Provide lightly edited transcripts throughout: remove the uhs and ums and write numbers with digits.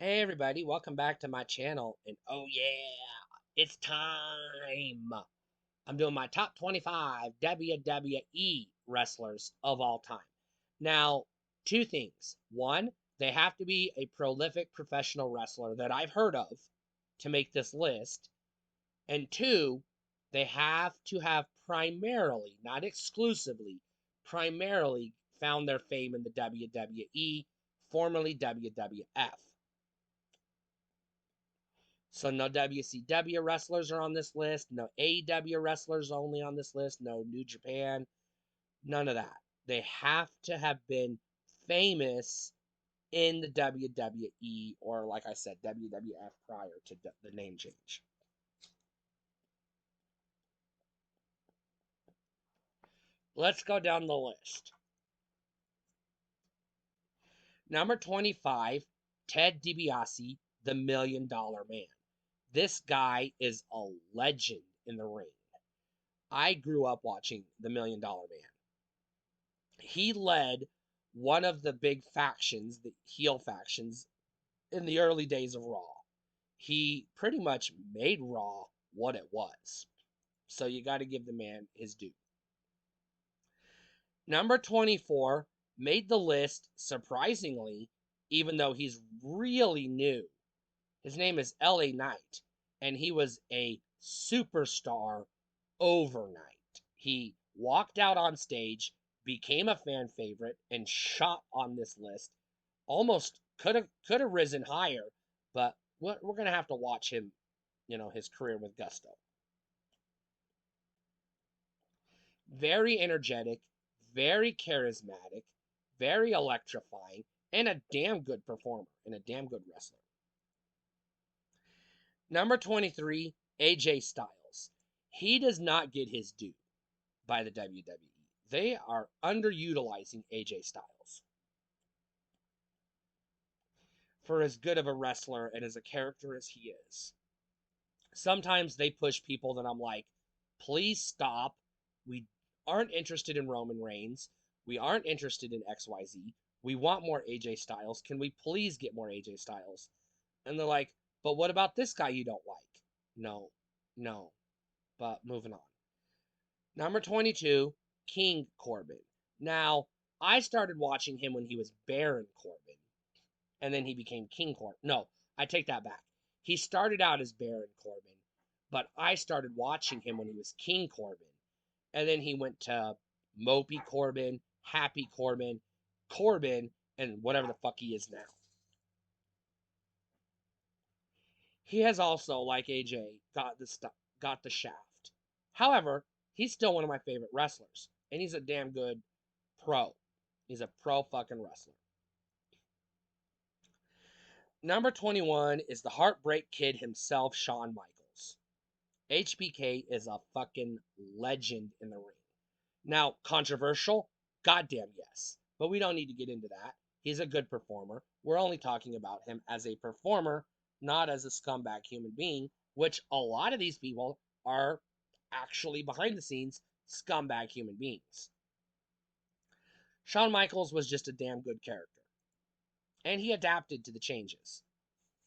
Hey everybody, welcome back to my channel. And oh yeah, it's time. I'm doing my top 25 WWE wrestlers of all time. Now, two things. One, they have to be a prolific professional wrestler that I've heard of to make this list. And two, they have to have primarily, not exclusively, primarily found their fame in the WWE, formerly WWF. So no WCW wrestlers are on this list, no AEW wrestlers only on this list, no New Japan, none of that. They have to have been famous in the WWE or, like I said, WWF prior to the name change. Let's go down the list. Number 25, Ted DiBiase, the Million Dollar Man. This guy is a legend in the ring. I grew up watching the Million Dollar Man. He led one of the big factions, the heel factions, in the early days of Raw. He pretty much made Raw what it was. So you got to give the man his due. Number 24 made the list surprisingly, even though he's really new. His name is LA Knight, and he was a superstar overnight. He walked out on stage, became a fan favorite, and shot on this list. Almost could have risen higher, but we're gonna have to watch him, his career with gusto. Very energetic, very charismatic, very electrifying, and a damn good performer and a damn good wrestler. Number 23, AJ Styles. He does not get his due by the WWE. They are underutilizing AJ Styles for as good of a wrestler and as a character as he is. Sometimes they push people that I'm like, please stop. We aren't interested in Roman Reigns. We aren't interested in XYZ. We want more AJ Styles. Can we please get more AJ Styles? And they're like, but what about this guy you don't like? No, no. But moving on. Number 22, King Corbin. Now, I started watching him when he was Baron Corbin, and then he became King Corbin. No, I take that back. He started out as Baron Corbin, but I started watching him when he was King Corbin, and then he went to Mopey Corbin, Happy Corbin, Corbin, and whatever the fuck he is now. He has also, like AJ, got the shaft. However, he's still one of my favorite wrestlers, and he's a damn good pro. He's a pro fucking wrestler. Number 21 is the Heartbreak Kid himself, Shawn Michaels. HBK is a fucking legend in the ring. Now, controversial? Goddamn yes. But we don't need to get into that. He's a good performer. We're only talking about him as a performer, not as a scumbag human being, which a lot of these people are actually behind the scenes scumbag human beings. Shawn Michaels was just a damn good character, and he adapted to the changes.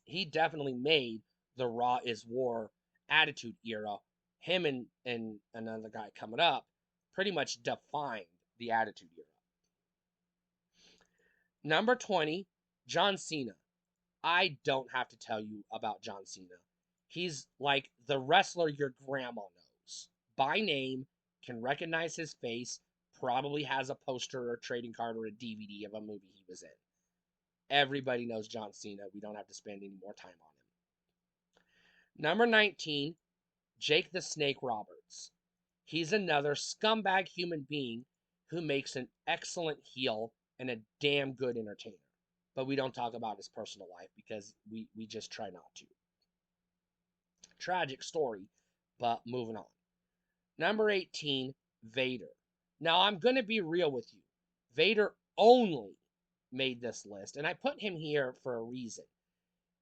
He definitely made the Raw is War Attitude Era, him and another guy coming up, pretty much defined the Attitude Era. Number 20, John Cena. I don't have to tell you about John Cena. He's like the wrestler your grandma knows. By name, can recognize his face, probably has a poster or a trading card or a DVD of a movie he was in. Everybody knows John Cena. We don't have to spend any more time on him. Number 19, Jake the Snake Roberts. He's another scumbag human being who makes an excellent heel and a damn good entertainer. But we don't talk about his personal life because we just try not to. Tragic story, but moving on. Number 18, Vader. Now, I'm going to be real with you. Vader only made this list, and I put him here for a reason.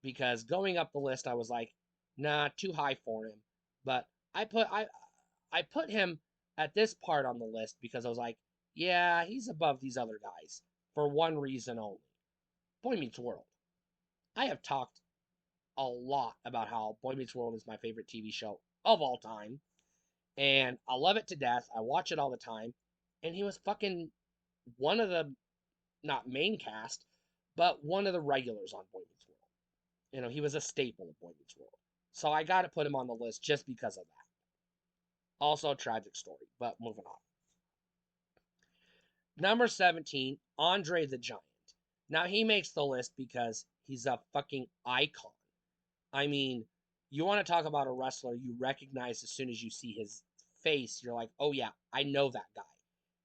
Because going up the list, I was like, nah, too high for him. But I put him at this part on the list because I was like, yeah, he's above these other guys for one reason only. Boy Meets World. I have talked a lot about how Boy Meets World is my favorite TV show of all time, and I love it to death. I watch it all the time, and he was fucking one of the, not main cast, but one of the regulars on Boy Meets World. You know, he was a staple of Boy Meets World. So I got to put him on the list just because of that. Also a tragic story, but moving on. Number 17, Andre the Giant. Now he makes the list because he's a fucking icon. I mean, you want to talk about a wrestler you recognize as soon as you see his face. You're like, oh yeah, I know that guy.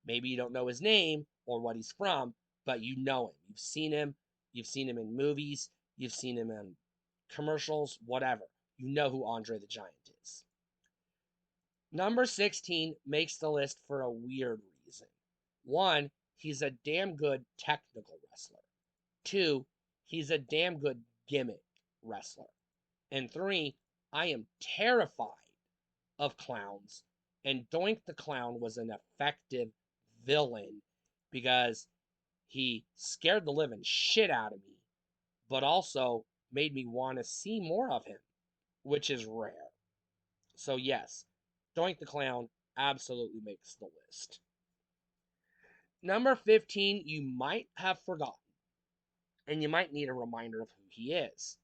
Maybe you don't know his name or what he's from, but you know him. You've seen him. You've seen him in movies. You've seen him in commercials, whatever. You know who Andre the Giant is. Number 16 makes the list for a weird reason. One, he's a damn good technical wrestler. Two, he's a damn good gimmick wrestler. And three, I am terrified of clowns. And Doink the Clown was an effective villain because he scared the living shit out of me, but also made me want to see more of him, which is rare. So, yes, Doink the Clown absolutely makes the list. Number 15, you might have forgotten, and you might need a reminder of who he is.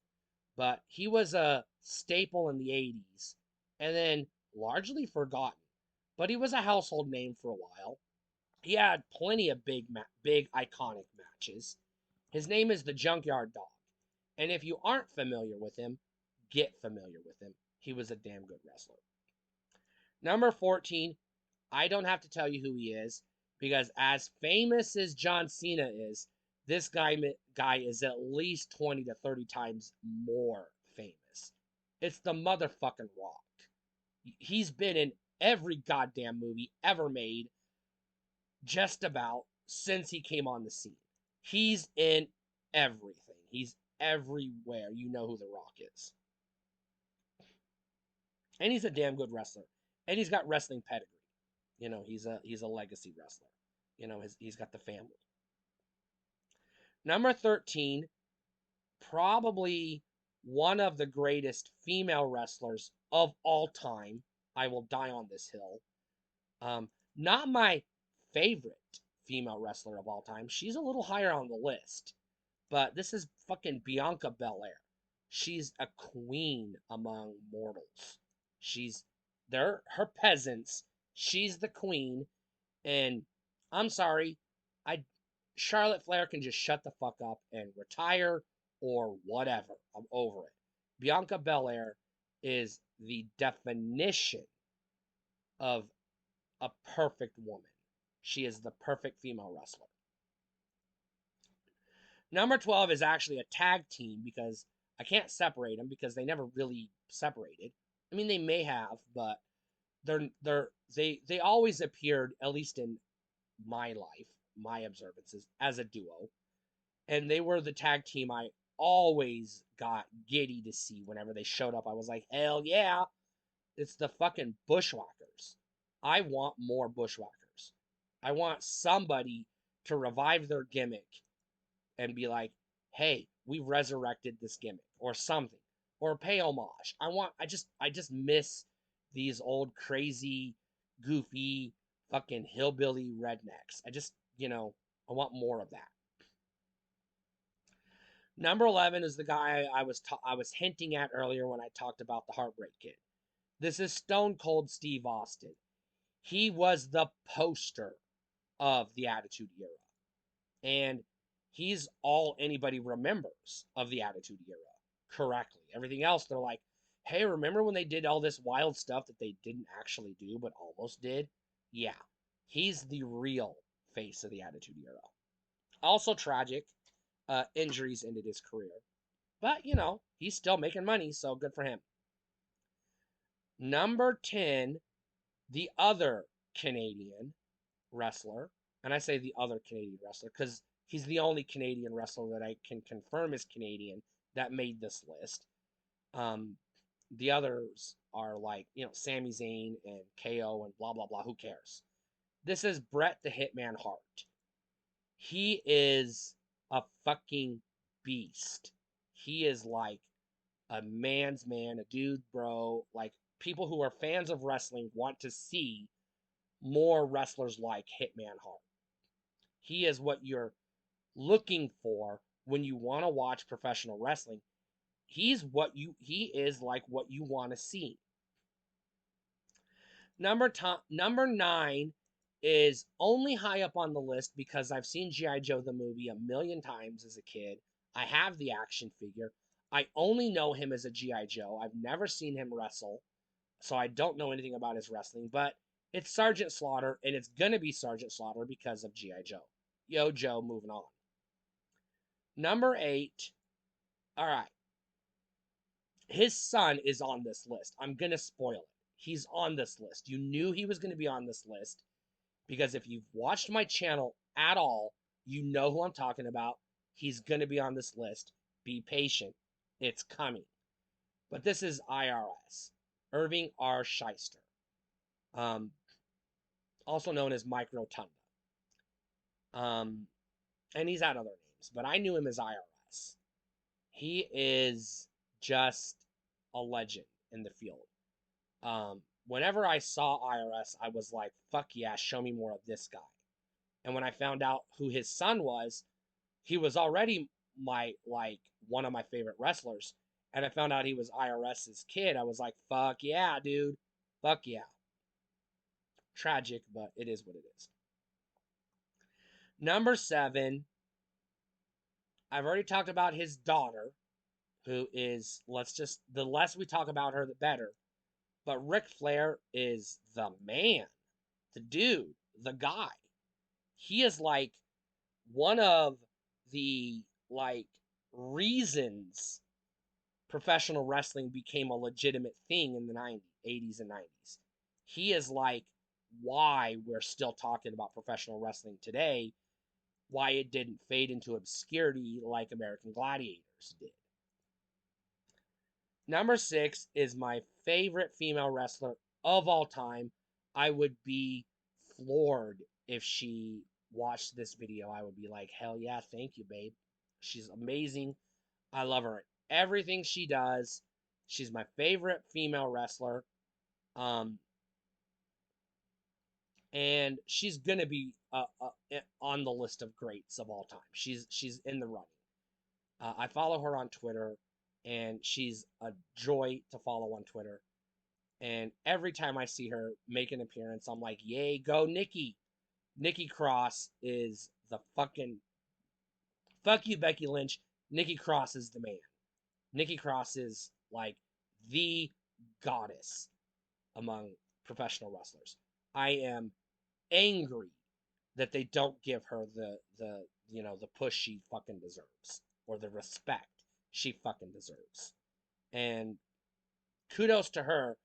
But he was a staple in the 80s, and then largely forgotten. But he was a household name for a while. He had plenty of big iconic matches. His name is the Junkyard Dog. And if you aren't familiar with him, get familiar with him. He was a damn good wrestler. Number 14, I don't have to tell you who he is because as famous as John Cena is, this guy is at least 20 to 30 times more famous. It's the motherfucking Rock. He's been in every goddamn movie ever made just about since he came on the scene. He's in everything. He's everywhere. You know who The Rock is. And he's a damn good wrestler. And he's got wrestling pedigree. You know, he's a legacy wrestler. You know, he's got the family. Number 13, probably one of the greatest female wrestlers of all time. I will die on this hill. Not my favorite female wrestler of all time. She's a little higher on the list. But this is fucking Bianca Belair. She's a queen among mortals. They're her peasants. She's the queen. And I'm sorry, I Charlotte Flair can just shut the fuck up and retire or whatever. I'm over it. Bianca Belair is the definition of a perfect woman. She is the perfect female wrestler. Number 12 is actually a tag team because I can't separate them because they never really separated. I mean, they may have, but they always appeared, at least in my life, my observances, as a duo. And they were the tag team I always got giddy to see whenever they showed up. I was like, hell yeah, it's the fucking Bushwhackers. I want more Bushwhackers. I want somebody to revive their gimmick and be like, hey, we resurrected this gimmick or something. Or pay homage. I just miss these old crazy, goofy, fucking hillbilly rednecks. I want more of that. Number 11 is the guy I was hinting at earlier when I talked about the Heartbreak Kid. This is Stone Cold Steve Austin. He was the poster of the Attitude Era. And he's all anybody remembers of the Attitude Era correctly. Everything else, they're like, hey, remember when they did all this wild stuff that they didn't actually do but almost did? Yeah, he's the real face of the Attitude Era. Also tragic, injuries ended his career. But, he's still making money, so good for him. Number 10, the other Canadian wrestler. And I say the other Canadian wrestler because he's the only Canadian wrestler that I can confirm is Canadian that made this list. The others are like, Sami Zayn and KO and blah, blah, blah. Who cares? This is Bret the Hitman Hart. He is a fucking beast. He is like a man's man, a dude, bro. Like, people who are fans of wrestling want to see more wrestlers like Hitman Hart. He is what you're looking for when you want to watch professional wrestling. He is like what you want to see. Number 9 is only high up on the list because I've seen G.I. Joe the movie a million times as a kid. I have the action figure. I only know him as a G.I. Joe. I've never seen him wrestle, so I don't know anything about his wrestling, but it's Sergeant Slaughter, and it's gonna be Sergeant Slaughter because of G.I. Joe. Yo, Joe, moving on. Number 8. All right. His son is on this list. I'm gonna spoil it. He's on this list. You knew he was gonna be on this list because if you've watched my channel at all, you know who I'm talking about. He's gonna be on this list. Be patient. It's coming. But this is IRS. Irving R. Shyster. Um, also known as Mike Rotunda. And he's had other names, but I knew him as IRS. He is just a legend in the field. Whenever I saw IRS, I was like, fuck yeah, show me more of this guy. And when I found out who his son was, he was already one of my favorite wrestlers. And I found out he was IRS's kid. I was like, fuck yeah, dude. Fuck yeah. Tragic, but it is what it is. Number 7, I've already talked about his daughter, who is, the less we talk about her, the better. But Ric Flair is the man, the dude, the guy. He is like one of the reasons professional wrestling became a legitimate thing in the 80s and 90s. He is like why we're still talking about professional wrestling today, why it didn't fade into obscurity like American Gladiators did. Number 6 is my favorite female wrestler of all time. I would be floored if she watched this video. I would be like, hell yeah, thank you, babe. She's amazing. I love her in everything she does. She's my favorite female wrestler. And she's gonna be on the list of greats of all time. She's in the running. I follow her on Twitter, and she's a joy to follow on Twitter. And every time I see her make an appearance, I'm like, yay, go Nikki. Nikki Cross is the fucking... Fuck you, Becky Lynch. Nikki Cross is the man. Nikki Cross is like the goddess among professional wrestlers. I am angry that they don't give her the push she fucking deserves, or the respect she fucking deserves. And kudos to her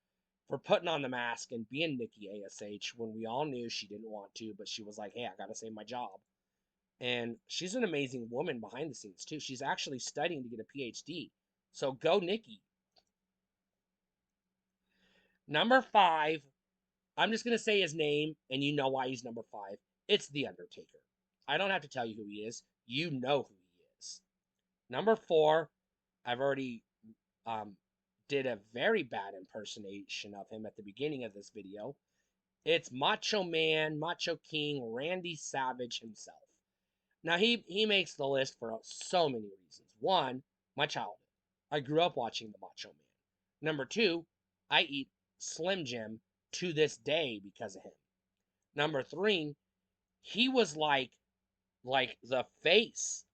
for putting on the mask and being Nikki ASH when we all knew she didn't want to, but she was like, hey, I gotta save my job. And she's an amazing woman behind the scenes too. She's actually studying to get a PhD. So go Nikki. Number 5, I'm just gonna say his name, and you know why he's number 5. It's The Undertaker. I don't have to tell you who he is. You know who he is. Number 4, I've already did a very bad impersonation of him at the beginning of this video. It's Macho Man, Macho King, Randy Savage himself. Now, he makes the list for so many reasons. 1, my childhood. I grew up watching the Macho Man. Number 2, I eat Slim Jim to this day because of him. Number 3, he was like the face.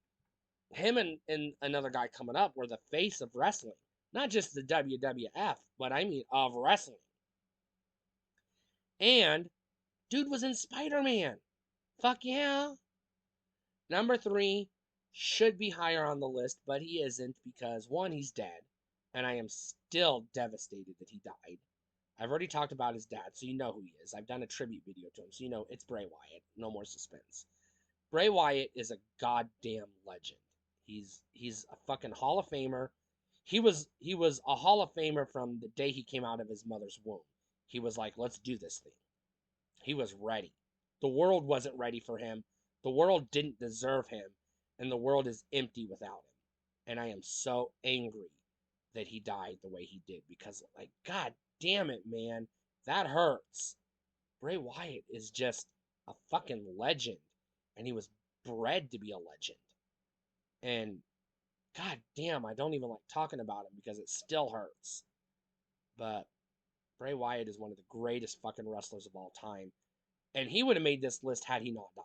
Him and another guy coming up were the face of wrestling. Not just the WWF, but I mean of wrestling. And dude was in Spider-Man. Fuck yeah. Number 3 should be higher on the list, but he isn't because 1, he's dead. And I am still devastated that he died. I've already talked about his dad, so you know who he is. I've done a tribute video to him, so you know it's Bray Wyatt. No more suspense. Bray Wyatt is a goddamn legend. He's a fucking Hall of Famer. He was a Hall of Famer from the day he came out of his mother's womb. He was like, let's do this thing. He was ready. The world wasn't ready for him. The world didn't deserve him, and the world is empty without him. And I am so angry that he died the way he did because, like, god damn it, man, that hurts. Bray Wyatt is just a fucking legend, and he was bred to be a legend. And god damn, I don't even like talking about him because it still hurts. But Bray Wyatt is one of the greatest fucking wrestlers of all time, and he would have made this list had he not died.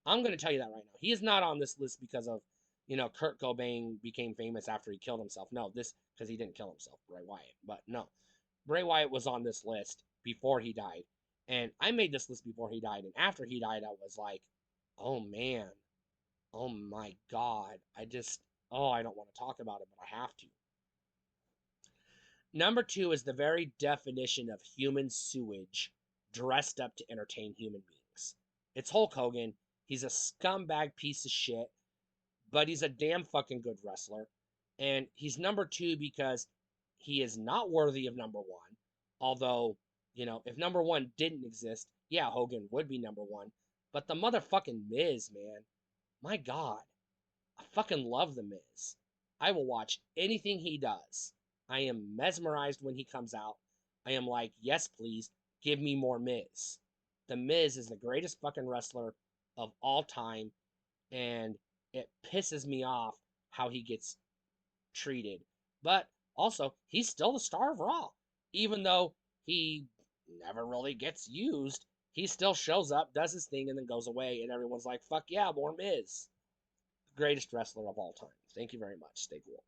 I'm going to tell you that right now. He is not on this list because of, Kurt Cobain became famous after he killed himself. No, this because he didn't kill himself, Bray Wyatt. But no, Bray Wyatt was on this list before he died. And I made this list before he died. And after he died, I was like, oh man, oh my God. I don't want to talk about it, but I have to. Number two is the very definition of human sewage dressed up to entertain human beings. It's Hulk Hogan. He's a scumbag piece of shit, but he's a damn fucking good wrestler. And he's number two because he is not worthy of number one. Although, if number one didn't exist, yeah, Hogan would be number one. But the motherfucking Miz, man, my God, I fucking love the Miz. I will watch anything he does. I am mesmerized when he comes out. I am like, yes, please, give me more Miz. The Miz is the greatest fucking wrestler of all time, and it pisses me off how he gets treated. But also, he's still the star of Raw. Even though he never really gets used, he still shows up, does his thing, and then goes away, and everyone's like, fuck yeah, more Miz. Greatest wrestler of all time. Thank you very much. Stay cool.